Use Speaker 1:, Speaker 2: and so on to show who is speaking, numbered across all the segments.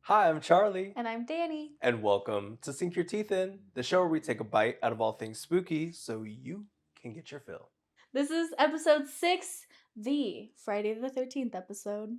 Speaker 1: Hi, I'm Charlie,
Speaker 2: And I'm Danny.
Speaker 1: and welcome to Sink Your Teeth In, the show where we take a bite out of all things spooky so you can get your fill.
Speaker 2: This is episode 6, the Friday the 13th episode.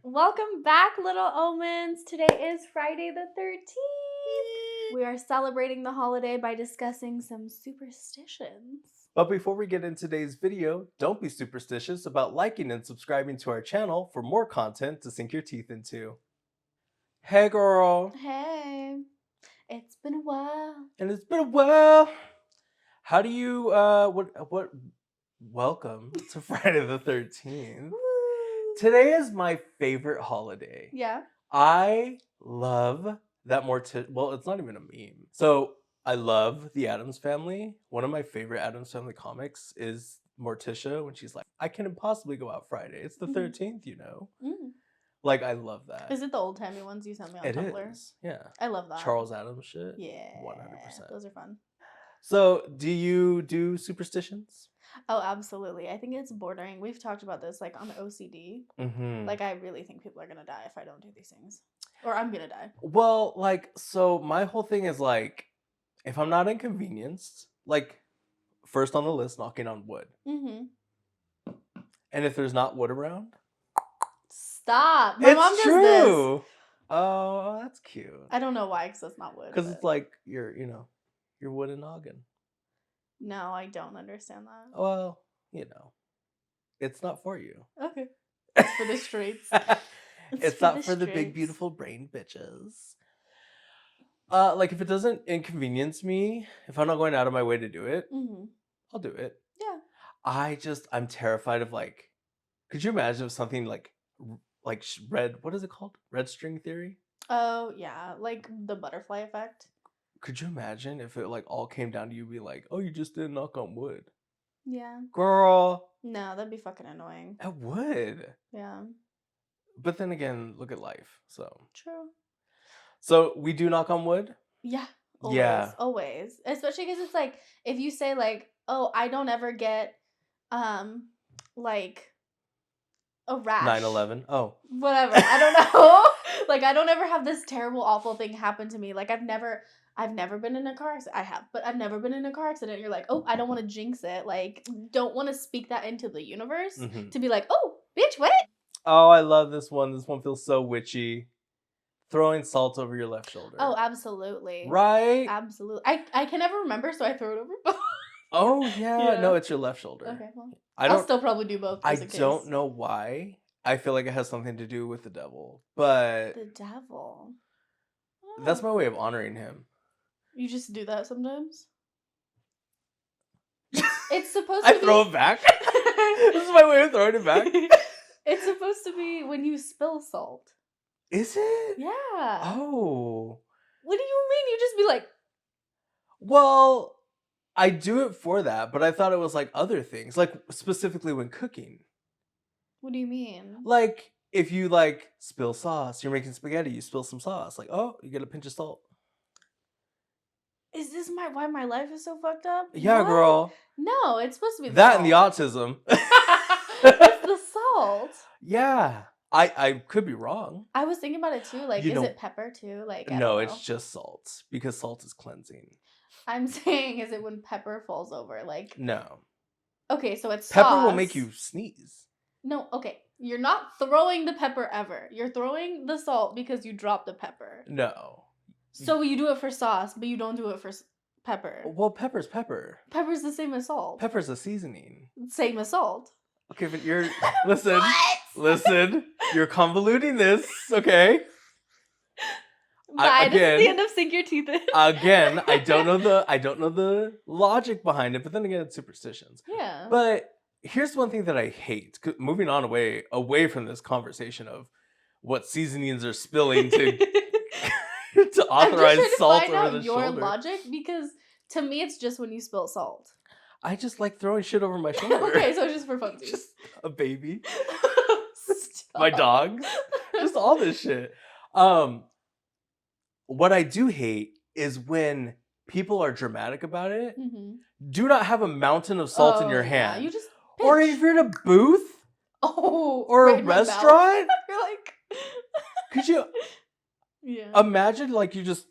Speaker 2: Welcome back, Little Omens. Today is Friday the 13th. We are celebrating the holiday by discussing some superstitions.
Speaker 1: But before we get into today's video, don't be superstitious about liking and subscribing to our channel for more content to sink your teeth into. Hey girl.
Speaker 2: Hey, it's been a while.
Speaker 1: And it's been a while. How do you, welcome to Friday the 13th. Today is my favorite holiday.
Speaker 2: Yeah.
Speaker 1: I love that well, it's not even a meme. So I love the Addams Family. One of my favorite Addams Family comics is Morticia when she's like, I can impossibly go out Friday. It's the 13th, you know?
Speaker 2: Mm.
Speaker 1: Like, I love that.
Speaker 2: Is it the old timey ones you sent me on Tumblr?
Speaker 1: It is, yeah.
Speaker 2: I love that.
Speaker 1: Charles Addams shit.
Speaker 2: Yeah.
Speaker 1: 100%.
Speaker 2: Those are fun.
Speaker 1: So, do you do superstitions?
Speaker 2: Oh, absolutely. I think it's bordering. We've talked about this like on OCD.
Speaker 1: Mm-hmm.
Speaker 2: Like, I really think people are going to die if I don't do these things. Or I'm going to die.
Speaker 1: Well, like, so my whole thing is like, if I'm not inconvenienced, like, first on the list, knocking on wood.
Speaker 2: Mm-hmm.
Speaker 1: And if there's not wood around?
Speaker 2: Stop. My mom does this.
Speaker 1: Oh, that's cute.
Speaker 2: I don't know why, because it's not wood.
Speaker 1: Because it's like your wooden noggin.
Speaker 2: No, I don't understand that.
Speaker 1: Well, it's not for you.
Speaker 2: Okay. It's for the streets.
Speaker 1: It's not for the big, beautiful brain bitches. Like, if it doesn't inconvenience me, if I'm not going out of my way to do it, I'll do it.
Speaker 2: Yeah.
Speaker 1: I'm terrified of, like, could you imagine if something like red, what is it called? Red string theory?
Speaker 2: Oh, yeah. Like the butterfly effect.
Speaker 1: Could you imagine if it like all came down to you be like, oh, you just didn't knock on wood?
Speaker 2: Yeah.
Speaker 1: Girl.
Speaker 2: No, that'd be fucking annoying.
Speaker 1: It would.
Speaker 2: Yeah.
Speaker 1: But then again, look at life. So.
Speaker 2: True.
Speaker 1: So we do knock on wood?
Speaker 2: Yeah. Always.
Speaker 1: Yeah.
Speaker 2: Always. Especially because it's like, if you say like, oh, I don't ever get, like, a rash.
Speaker 1: 9/11. Oh.
Speaker 2: Whatever. I don't know. Like, I don't ever have this terrible, awful thing happen to me. Like, I've never been in a car accident. I have, but I've never been in a car accident. You're like, oh, I don't want to jinx it. Like, don't want to speak that into the universe to be like, oh, bitch, what?
Speaker 1: Oh, I love this one. This one feels so witchy. Throwing salt over your left shoulder.
Speaker 2: Oh, absolutely.
Speaker 1: Right?
Speaker 2: Absolutely. I can never remember, so I throw it over both.
Speaker 1: Oh, yeah. No, it's your left shoulder.
Speaker 2: Okay, well.
Speaker 1: I'll
Speaker 2: still probably do both.
Speaker 1: I don't know why. I feel like it has something to do with the devil. But
Speaker 2: the devil. Oh.
Speaker 1: That's my way of honoring him.
Speaker 2: You just do that sometimes? It's supposed to
Speaker 1: be... I throw it back? This is my way of throwing it back?
Speaker 2: It's supposed to be when you spill salt.
Speaker 1: Is it?
Speaker 2: Yeah.
Speaker 1: Oh.
Speaker 2: What do you mean? You just be like...
Speaker 1: Well, I do it for that, but I thought it was like other things. Like, specifically when cooking.
Speaker 2: What do you mean?
Speaker 1: Like, if you, like, spill sauce, you're making spaghetti, you spill some sauce. Like, oh, you get a pinch of salt.
Speaker 2: Is this why my life is so fucked up?
Speaker 1: Yeah, what? Girl.
Speaker 2: No, it's supposed to be the
Speaker 1: that
Speaker 2: salt.
Speaker 1: And the autism.
Speaker 2: It's the salt.
Speaker 1: Yeah. I could be wrong.
Speaker 2: I was thinking about it too. Like, is it pepper too? Like,
Speaker 1: no, it's just salt because salt is cleansing.
Speaker 2: I'm saying, is it when pepper falls over? Like,
Speaker 1: no.
Speaker 2: Okay, so it's
Speaker 1: pepper
Speaker 2: sauce.
Speaker 1: Will make you sneeze.
Speaker 2: No, okay. You're not throwing the pepper ever. You're throwing the salt because you dropped the pepper.
Speaker 1: No.
Speaker 2: So you do it for sauce, but you don't do it for pepper.
Speaker 1: Well, pepper's pepper.
Speaker 2: Pepper's the same as salt.
Speaker 1: Pepper's a seasoning.
Speaker 2: Same as salt.
Speaker 1: Okay, but you're listen. Listen. You're convoluting this, okay?
Speaker 2: Bye. This is the end of Sink Your Teeth In.
Speaker 1: Again, I don't know the logic behind it, but then again, it's superstitions.
Speaker 2: Yeah.
Speaker 1: But here's one thing that I hate. Moving on away from this conversation of what seasonings are spilling to to
Speaker 2: I'm just
Speaker 1: authorize
Speaker 2: trying to
Speaker 1: salt
Speaker 2: find
Speaker 1: over
Speaker 2: out
Speaker 1: the
Speaker 2: your
Speaker 1: shoulder.
Speaker 2: logic because to me it's just when you spill salt.
Speaker 1: I just like throwing shit over my shoulder.
Speaker 2: Okay, so it's just for funsies.
Speaker 1: Just a baby.
Speaker 2: Stop.
Speaker 1: My dogs. Just all this shit. What I do hate is when people are dramatic about it.
Speaker 2: Mm-hmm.
Speaker 1: Do not have a mountain of salt in your hand.
Speaker 2: Yeah, you just
Speaker 1: or
Speaker 2: pinch.
Speaker 1: if you're in a booth or
Speaker 2: right
Speaker 1: a
Speaker 2: in my mouth.
Speaker 1: restaurant,
Speaker 2: You're like,
Speaker 1: could you
Speaker 2: yeah.
Speaker 1: imagine like you just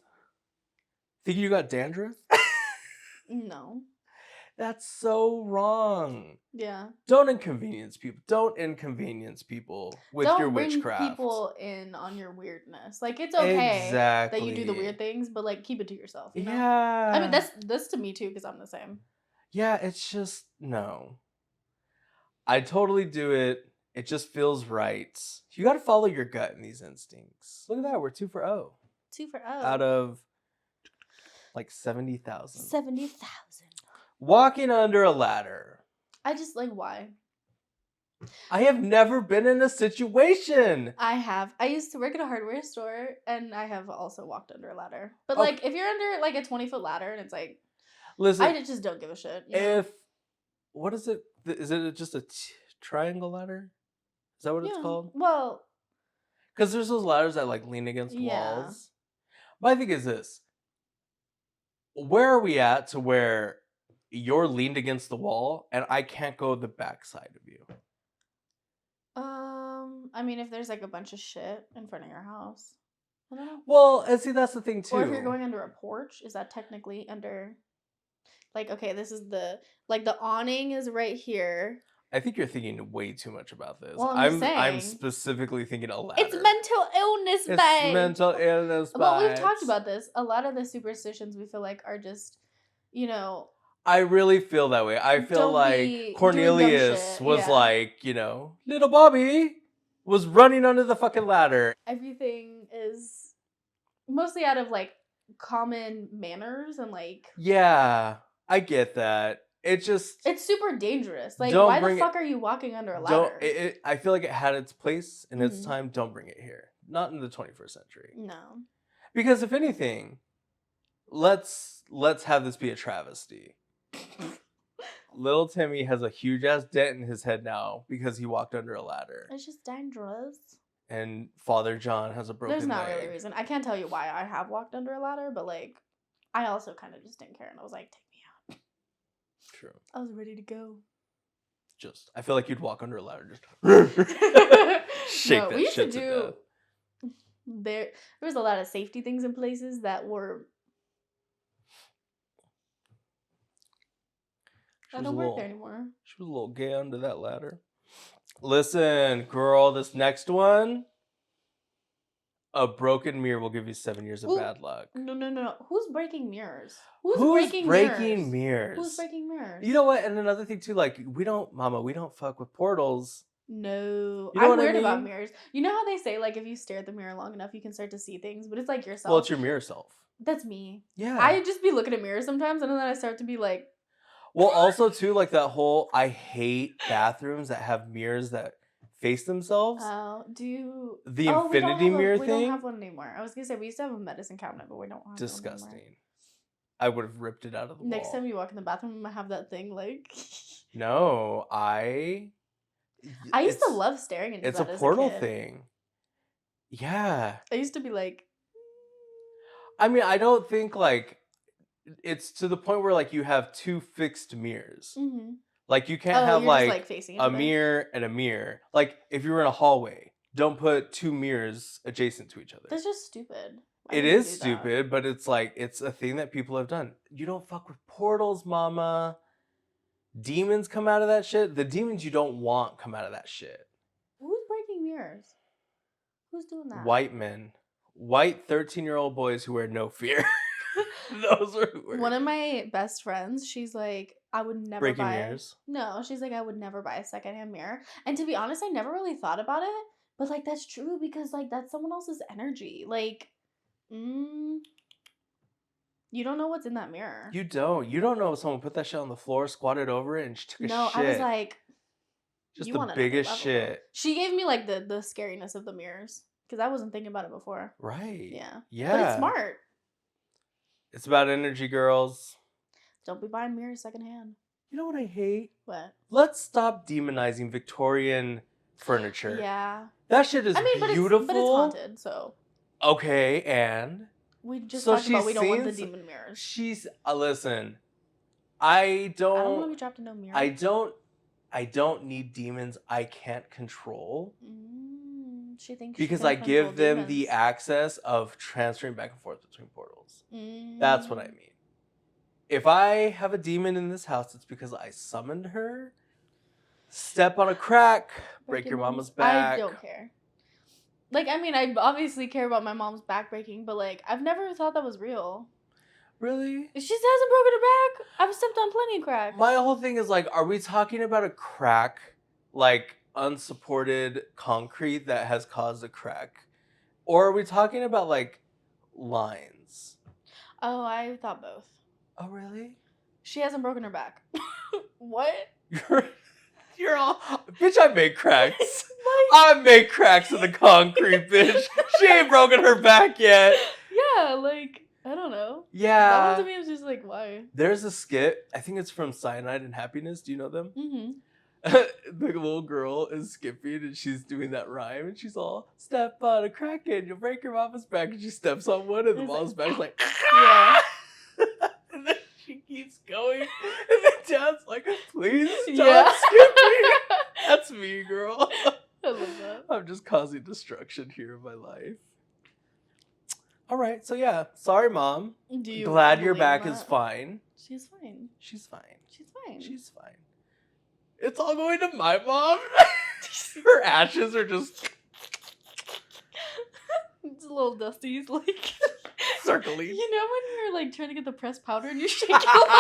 Speaker 1: think you got dandruff?
Speaker 2: No.
Speaker 1: That's so wrong.
Speaker 2: Yeah.
Speaker 1: Don't inconvenience people. Don't inconvenience people with
Speaker 2: Don't
Speaker 1: your
Speaker 2: bring
Speaker 1: witchcraft.
Speaker 2: people in on your weirdness. Like it's okay that you do the weird things, but like keep it to yourself. You know?
Speaker 1: Yeah.
Speaker 2: I mean that's to me too because I'm the same.
Speaker 1: Yeah, it's just no. I totally do it. It just feels right. You got to follow your gut in these instincts. Look at that. We're 2 for 0.
Speaker 2: 2 for 0.
Speaker 1: Out of like 70,000.
Speaker 2: 70,000.
Speaker 1: Walking under a ladder.
Speaker 2: I just like why?
Speaker 1: I have never been in a situation.
Speaker 2: I have. I used to work at a hardware store and I have also walked under a ladder. But
Speaker 1: Okay.
Speaker 2: like if you're under like a 20-foot ladder and it's like
Speaker 1: Listen,
Speaker 2: I just don't give a shit. You know?
Speaker 1: What is it? Is it just a triangle ladder? Is that what it's called?
Speaker 2: Well,
Speaker 1: because there's those ladders that like lean against walls. My thing is this: where are we at to where you're leaned against the wall and I can't go the backside of you?
Speaker 2: I mean, if there's like a bunch of shit in front of your house, I don't know.
Speaker 1: Well, and see, that's the thing too.
Speaker 2: Or if you're going under a porch, is that technically under? Like, okay, this is the awning is right here.
Speaker 1: I think you're thinking way too much about this.
Speaker 2: Well, I'm
Speaker 1: I'm specifically thinking a ladder.
Speaker 2: It's mental illness,
Speaker 1: It's
Speaker 2: babe.
Speaker 1: mental illness,
Speaker 2: Well, we've talked about this. A lot of the superstitions we feel like are just,
Speaker 1: I really feel that way. I feel like Cornelius was like, little Bobby was running under the fucking ladder.
Speaker 2: Everything is mostly out of like common manners and like.
Speaker 1: Yeah, I get that. It's
Speaker 2: super dangerous. Like, why the fuck are you walking under a ladder?
Speaker 1: I feel like it had its place in its time. Don't bring it here. Not in the 21st century.
Speaker 2: No.
Speaker 1: Because if anything, let's have this be a travesty. Little Timmy has a huge ass dent in his head now because he walked under a ladder.
Speaker 2: It's just dangerous.
Speaker 1: And Father John has a broken leg.
Speaker 2: There's not really a reason. I can't tell you why I have walked under a ladder, but like, I also kind of just didn't care, and I was like, take me out.
Speaker 1: True.
Speaker 2: I was ready to go.
Speaker 1: I feel like you'd walk under a ladder, just shake that
Speaker 2: we used
Speaker 1: shit
Speaker 2: to do.
Speaker 1: death.
Speaker 2: There was a lot of safety things in places that were. I don't work there anymore.
Speaker 1: She was a little gay under that ladder. Listen, girl, this next one. A broken mirror will give you 7 years of bad luck.
Speaker 2: No. Who's breaking mirrors?
Speaker 1: Who's breaking mirrors?
Speaker 2: Who's breaking mirrors?
Speaker 1: You know what? And another thing too, like we don't fuck with portals.
Speaker 2: No,
Speaker 1: you know
Speaker 2: I'm weird
Speaker 1: I mean?
Speaker 2: about mirrors. You know how they say like if you stare at the mirror long enough, you can start to see things, but it's like yourself.
Speaker 1: Well, it's your mirror self.
Speaker 2: That's me.
Speaker 1: Yeah.
Speaker 2: I just be looking at mirrors sometimes, and then I start to be like.
Speaker 1: Well, also too, like that whole I hate bathrooms that have mirrors that face themselves.
Speaker 2: Oh,
Speaker 1: the infinity mirror thing?
Speaker 2: We don't have one anymore. I was gonna say we used to have a medicine cabinet, but we don't have
Speaker 1: disgusting.
Speaker 2: One anymore.
Speaker 1: I would have ripped it out of the wall.
Speaker 2: Next time you walk in the bathroom, I'm gonna have that thing like.
Speaker 1: No,
Speaker 2: I used to love staring into that.
Speaker 1: It's a portal thing. Yeah.
Speaker 2: I used to be like.
Speaker 1: I mean, I don't think like it's to the point where like you have 2 fixed mirrors.
Speaker 2: Mm-hmm.
Speaker 1: Like you can't have like
Speaker 2: facing
Speaker 1: a mirror and a mirror. Like if you were in a hallway, don't put 2 mirrors adjacent to each other.
Speaker 2: That's just stupid.
Speaker 1: It is stupid, but it's like it's a thing that people have done. You don't fuck with portals, mama. Demons come out of that shit. The demons you don't want come out of that shit.
Speaker 2: Who's breaking mirrors? Who's doing that?
Speaker 1: White men. White 13-year-old boys who wear no fear. Those are weird.
Speaker 2: One of my best friends, she's like, I would never
Speaker 1: breaking mirrors?
Speaker 2: No, she's like, I would never buy a secondhand mirror. And to be honest, I never really thought about it. But like that's true because like that's someone else's energy. Like, you don't know what's in that mirror.
Speaker 1: You don't. You don't know if someone put that shit on the floor, squatted over it, and she took a shit.
Speaker 2: No, I was like,
Speaker 1: just the biggest shit.
Speaker 2: She gave me like the scariness of the mirrors. Because I wasn't thinking about it before.
Speaker 1: Right.
Speaker 2: Yeah.
Speaker 1: Yeah.
Speaker 2: But it's smart.
Speaker 1: It's about energy, girls.
Speaker 2: Don't be buying mirrors secondhand.
Speaker 1: You know what I hate?
Speaker 2: What?
Speaker 1: Let's stop demonizing Victorian furniture.
Speaker 2: Yeah.
Speaker 1: That shit is beautiful.
Speaker 2: But it's haunted, so.
Speaker 1: Okay, and
Speaker 2: We just
Speaker 1: so
Speaker 2: talked about we don't want the
Speaker 1: seems-
Speaker 2: demon mirrors.
Speaker 1: She's listen. I don't
Speaker 2: want to be trapped in no mirror.
Speaker 1: I don't need demons I can't control.
Speaker 2: She thinks
Speaker 1: Because
Speaker 2: she
Speaker 1: I
Speaker 2: can
Speaker 1: give
Speaker 2: control
Speaker 1: them
Speaker 2: demons.
Speaker 1: the access of transferring back and forth between portals. That's what I mean. If I have a demon in this house, it's because I summoned her. Step on a crack, break your mama's back.
Speaker 2: I don't care. Like, I mean, I obviously care about my mom's back breaking, but like, I've never thought that was real.
Speaker 1: Really?
Speaker 2: She hasn't broken her back. I've stepped on plenty of cracks.
Speaker 1: My whole thing is like, are we talking about a crack, like unsupported concrete that has caused a crack? Or are we talking about like lines?
Speaker 2: Oh, I thought both.
Speaker 1: Oh, really?
Speaker 2: She hasn't broken her back. What?
Speaker 1: You're all, bitch, I make cracks. I make cracks in the concrete, bitch. She ain't broken her back yet.
Speaker 2: Yeah, like, I don't know.
Speaker 1: Yeah.
Speaker 2: That one to me was just like, why?
Speaker 1: There's a skit, I think it's from Cyanide and Happiness. Do you know them?
Speaker 2: Mm-hmm.
Speaker 1: The little girl is skipping and she's doing that rhyme and she's all, step on a crack and you'll break your mama's back, and she steps on one and the mama's back's like,
Speaker 2: yeah.
Speaker 1: And then she keeps going and then Dad's like, please stop
Speaker 2: Yeah.
Speaker 1: skipping. That's me, girl.
Speaker 2: I love that.
Speaker 1: I'm just causing destruction here in my life. All right, so yeah, sorry, Mom.
Speaker 2: Do you
Speaker 1: Glad your
Speaker 2: believe
Speaker 1: back
Speaker 2: that?
Speaker 1: is fine.
Speaker 2: She's fine.
Speaker 1: She's fine.
Speaker 2: She's fine.
Speaker 1: She's fine. It's all going to my mom. Her ashes are just
Speaker 2: It's a little dusty. He's like
Speaker 1: circling.
Speaker 2: You know when you're like trying to get the pressed powder and you shake it a little bit?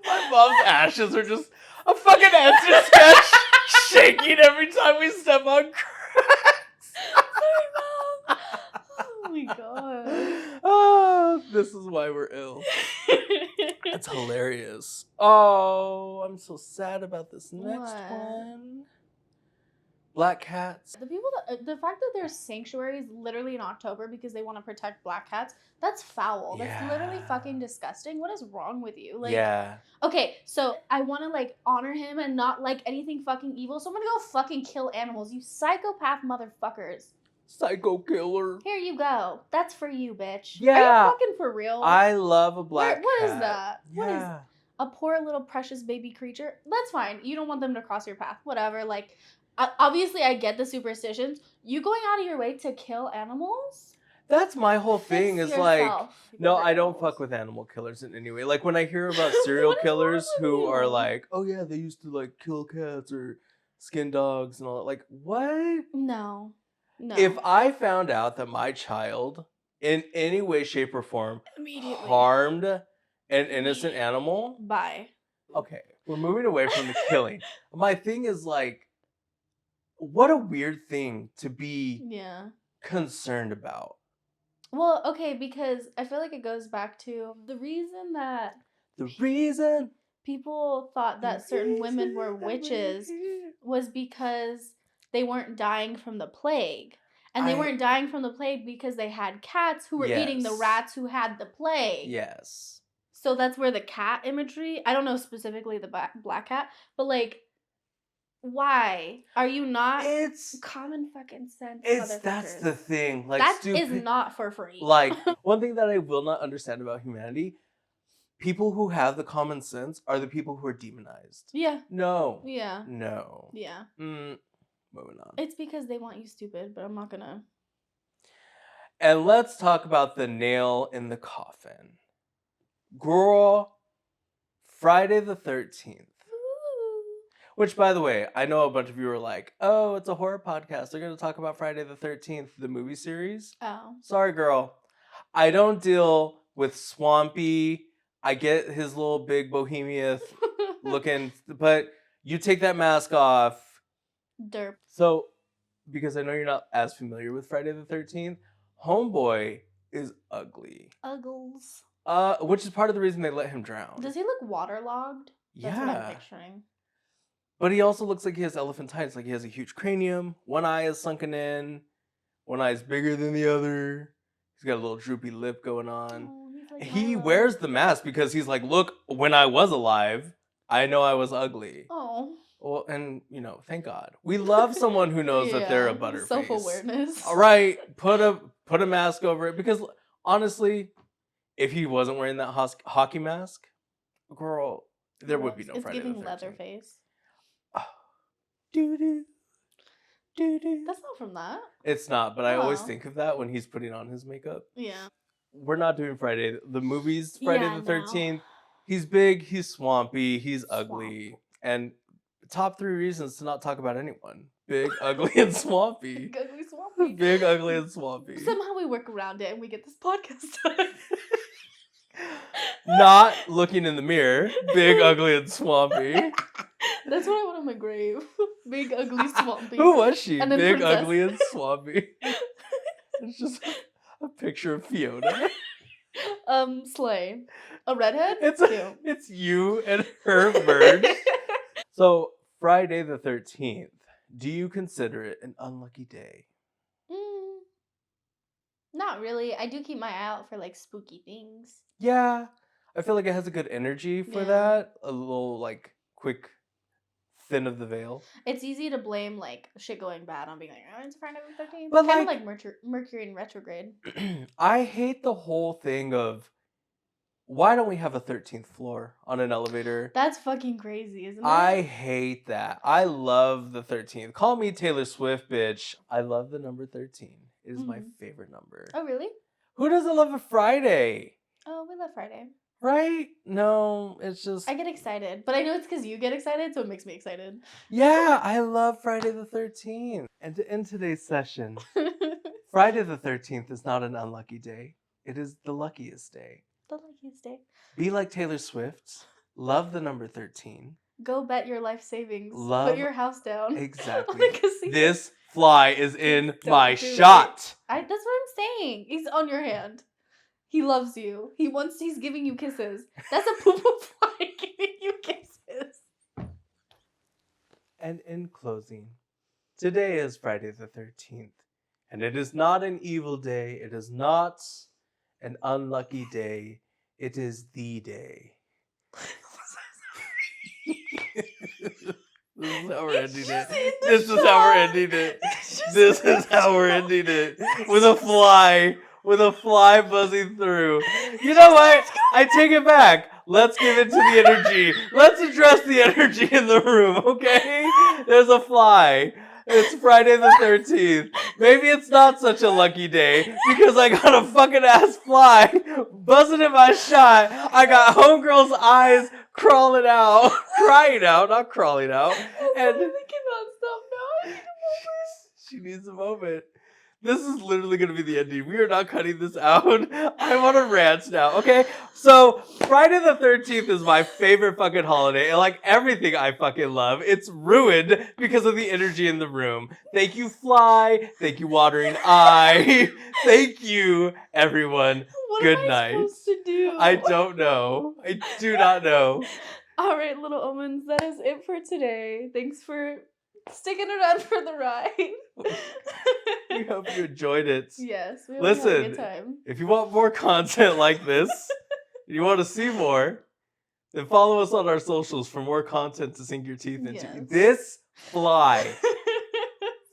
Speaker 1: My mom's ashes are just a fucking etch sketch shaking every time we step on cracks.
Speaker 2: Sorry, Mom. Oh my god.
Speaker 1: Oh, this is why we're ill. It's hilarious. Oh, I'm so sad about this next
Speaker 2: What?
Speaker 1: one. Black cats.
Speaker 2: The fact that there's sanctuaries literally in October because they want to protect black cats, that's foul. That's literally
Speaker 1: Yeah.
Speaker 2: fucking disgusting. What is wrong with you? Like,
Speaker 1: Yeah.
Speaker 2: okay, so I want to like honor him and not like anything fucking evil, so I'm gonna go fucking kill animals. You psychopath motherfuckers.
Speaker 1: Psycho killer.
Speaker 2: Here you go. That's for you, bitch. Are
Speaker 1: Yeah.
Speaker 2: you fucking for real?
Speaker 1: I love a black cat.
Speaker 2: What is that?
Speaker 1: Yeah.
Speaker 2: What is a poor little precious baby creature? That's fine. You don't want them to cross your path. Whatever. Like, obviously, I get the superstitions. You going out of your way to kill animals?
Speaker 1: That's my whole thing.
Speaker 2: Fix
Speaker 1: Is like,
Speaker 2: yourself,
Speaker 1: no,
Speaker 2: you
Speaker 1: I don't
Speaker 2: animals.
Speaker 1: fuck with animal killers in any way. Like when I hear about serial
Speaker 2: What is wrong
Speaker 1: killers
Speaker 2: with
Speaker 1: who are
Speaker 2: you?
Speaker 1: like, oh yeah, they used to like kill cats or skin dogs and all that. Like, what?
Speaker 2: No.
Speaker 1: If I found out that my child, in any way, shape, or form,
Speaker 2: Immediately
Speaker 1: harmed an innocent animal,
Speaker 2: bye.
Speaker 1: okay, we're moving away from the killing. My thing is like, what a weird thing to be
Speaker 2: Yeah.
Speaker 1: concerned about.
Speaker 2: Well, okay, because I feel like it goes back to the reason that
Speaker 1: The reason
Speaker 2: people thought that certain women were witches was because they weren't dying from the plague. And they weren't dying from the plague because they had cats who were eating the
Speaker 1: Yes.
Speaker 2: rats who had the plague.
Speaker 1: Yes.
Speaker 2: So that's where the cat imagery, I don't know specifically the black cat, but like, why are you not
Speaker 1: It's
Speaker 2: common fucking sense?
Speaker 1: that's the thing. Like
Speaker 2: that
Speaker 1: stupid.
Speaker 2: is not for free.
Speaker 1: Like one thing that I will not understand about humanity, people who have the common sense are the people who are demonized.
Speaker 2: Yeah.
Speaker 1: No.
Speaker 2: Yeah.
Speaker 1: No.
Speaker 2: Yeah.
Speaker 1: Moving on.
Speaker 2: It's because they want you stupid, but I'm not gonna.
Speaker 1: And let's talk about the nail in the coffin. Girl, Friday the 13th. Which, by the way, I know a bunch of you are like, oh, it's a horror podcast. They're going to talk about Friday the 13th, the movie series.
Speaker 2: Oh.
Speaker 1: Sorry, girl. I don't deal with Swampy. I get his little big bohemian looking, but you take that mask off.
Speaker 2: Derp.
Speaker 1: So, because I know you're not as familiar with Friday the 13th, Homeboy is ugly.
Speaker 2: Uggles.
Speaker 1: Which is part of the reason they let him drown.
Speaker 2: Does he look waterlogged? That's what I'm picturing.
Speaker 1: But he also looks like he has elephantitis. Like he has a huge cranium. One eye is sunken in. One eye is bigger than the other. He's got a little droopy lip going on.
Speaker 2: Oh, he's like
Speaker 1: He
Speaker 2: Milo.
Speaker 1: wears the mask because he's like, look, when I was alive, I know I was ugly.
Speaker 2: Oh.
Speaker 1: Well, and thank God. We love someone who knows that they're a butterface.
Speaker 2: Self-awareness.
Speaker 1: All right, put a mask over it because honestly, if he wasn't wearing that hockey mask, girl, there would be no Friday the 13th.
Speaker 2: It's giving Leatherface.
Speaker 1: Doo-doo. Doo-doo.
Speaker 2: That's not from that.
Speaker 1: It's not, but I always think of that when he's putting on his makeup.
Speaker 2: Yeah.
Speaker 1: We're not doing Friday. The movie's Friday the 13th. He's big, he's swampy, he's ugly. And top 3 reasons to not talk about anyone. Big, ugly, and swampy.
Speaker 2: Big, ugly, swampy.
Speaker 1: Big, ugly, and swampy.
Speaker 2: Somehow we work around it and we get this podcast done.
Speaker 1: Not looking in the mirror. Big, ugly, and swampy.
Speaker 2: That's what I want on my grave. Big, ugly, swampy.
Speaker 1: Who was she?
Speaker 2: And then
Speaker 1: Big,
Speaker 2: Princess.
Speaker 1: ugly, and swampy. It's just a picture of Fiona.
Speaker 2: Slay. A redhead?
Speaker 1: It's you and her bird. So, Friday the 13th. Do you consider it an unlucky day?
Speaker 2: Not really. I do keep my eye out for like spooky things.
Speaker 1: Yeah. I feel like it has a good energy for that. A little like quick thin of the veil.
Speaker 2: It's easy to blame like shit going bad on being like, oh, it's Friday the 13th.
Speaker 1: But
Speaker 2: kind of like Mercury in retrograde.
Speaker 1: I hate the whole thing of why don't we have a 13th floor on an elevator?
Speaker 2: That's fucking crazy, isn't it?
Speaker 1: I hate that. I love the 13th. Call me Taylor Swift, bitch. I love the number 13. It is my favorite number.
Speaker 2: Oh, really?
Speaker 1: Who doesn't love a Friday?
Speaker 2: Oh, we love Friday.
Speaker 1: Right? No, it's just...
Speaker 2: I get excited. But I know it's because you get excited, so it makes me excited.
Speaker 1: Yeah, I love Friday the 13th. And to end today's session, Friday the 13th is not an unlucky day. It is the luckiest day.
Speaker 2: The luckiest day.
Speaker 1: Be like Taylor Swift. Love the number 13.
Speaker 2: Go bet your life savings.
Speaker 1: Love...
Speaker 2: Put your house down.
Speaker 1: Exactly. This fly is in my shot.
Speaker 2: That's what I'm saying. He's on your hand. He loves you. He's giving you kisses. That's a poo-poo fly giving you kisses.
Speaker 1: And in closing, today is Friday the 13th. And it is not an evil day. It is not an unlucky day. It is the day. This is how we're ending it. This is how we're ending it. This is how we're ending it. With a fly. With a fly buzzing through. You know what? I take it back. Let's give it to the energy. Let's address the energy in the room, okay? There's a fly. It's Friday the 13th. Maybe it's not such a lucky day because I got a fucking ass fly buzzing in my shot. I got homegirl's eyes crawling out. Crying out, not crawling out. And
Speaker 2: I cannot stop now. I need a moment.
Speaker 1: She needs a moment. This is literally going to be the ending. We are not cutting this out. I'm on a rant now, okay? So, Friday the 13th is my favorite fucking holiday. And like everything I fucking love, it's ruined because of the energy in the room. Thank you, Fly. Thank you, Watering Eye. Thank you, everyone. Good night.
Speaker 2: What am I supposed to do?
Speaker 1: I don't know. I do not know.
Speaker 2: All right, Little Omens, that is it for today. Thanks for sticking around for the ride.
Speaker 1: We hope you enjoyed it.
Speaker 2: Yes, we
Speaker 1: Listen,
Speaker 2: had a good time.
Speaker 1: If you want more content like this, and you want to see more, then follow us on our socials for more content to sink your teeth into.
Speaker 2: Yes.
Speaker 1: This fly.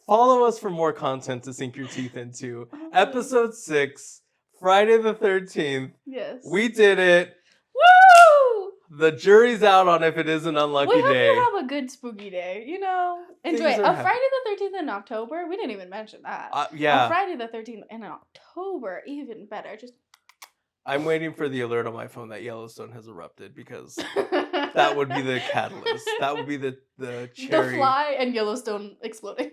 Speaker 1: Follow us for more content to sink your teeth into. Episode 6, Friday the 13th.
Speaker 2: Yes.
Speaker 1: We did it.
Speaker 2: Woo!
Speaker 1: The jury's out on if it is an unlucky day.
Speaker 2: We hope you have a good spooky day. You know, enjoy it. Friday the 13th in October. We didn't even mention that.
Speaker 1: Yeah.
Speaker 2: Friday the 13th in October, even better. Just.
Speaker 1: I'm waiting for the alert on my phone that Yellowstone has erupted because that would be the catalyst. That would be the cherry.
Speaker 2: The fly and Yellowstone exploding.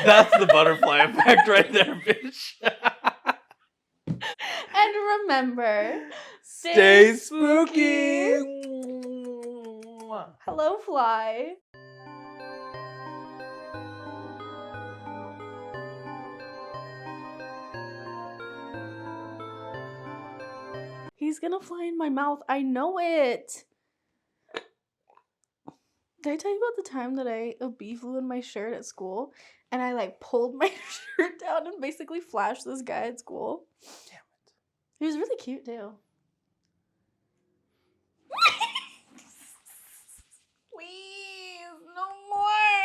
Speaker 1: That's the butterfly effect right there, bitch.
Speaker 2: And remember,
Speaker 1: stay spooky.
Speaker 2: Hello, fly. He's gonna fly in my mouth. I know it. Did I tell you about the time that a bee flew in my shirt at school, and I like pulled my shirt down and basically flashed this guy at school?
Speaker 1: Damn
Speaker 2: He was really cute too. Please, no more.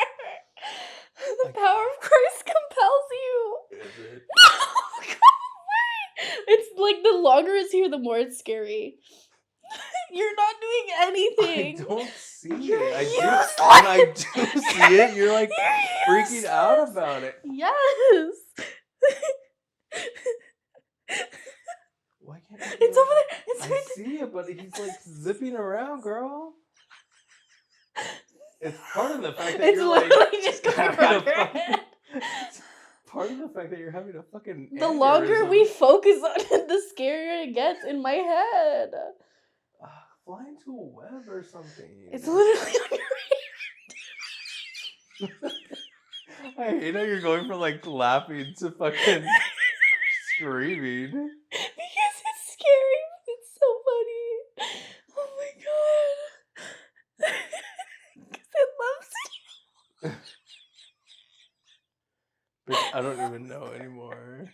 Speaker 2: The power of Christ compels you.
Speaker 1: it. Is it?
Speaker 2: No, go away. It's like the longer it's here, the more it's scary. You're not doing
Speaker 1: I
Speaker 2: anything.
Speaker 1: don't see
Speaker 2: You're
Speaker 1: it. I do.
Speaker 2: useless.
Speaker 1: When I do see it, you're like
Speaker 2: You're
Speaker 1: freaking out
Speaker 2: useless.
Speaker 1: about it.
Speaker 2: Yes.
Speaker 1: Why can't I?
Speaker 2: It's over there. It's
Speaker 1: I
Speaker 2: right
Speaker 1: see it, but he's like zipping around, girl. It's part of the fact that
Speaker 2: It's
Speaker 1: you're
Speaker 2: literally
Speaker 1: like
Speaker 2: just going
Speaker 1: having
Speaker 2: around
Speaker 1: a
Speaker 2: your
Speaker 1: fucking.
Speaker 2: head.
Speaker 1: It's part of the fact that you're having a fucking.
Speaker 2: The longer we
Speaker 1: aneurysm.
Speaker 2: focus on it, the scarier it gets in my head.
Speaker 1: Fly into a web or something.
Speaker 2: It's literally on your
Speaker 1: I hate how you're going from like laughing to fucking screaming.
Speaker 2: because it's scary. It's so funny. Oh my god. Because it loves you.
Speaker 1: Bitch, I don't even know anymore.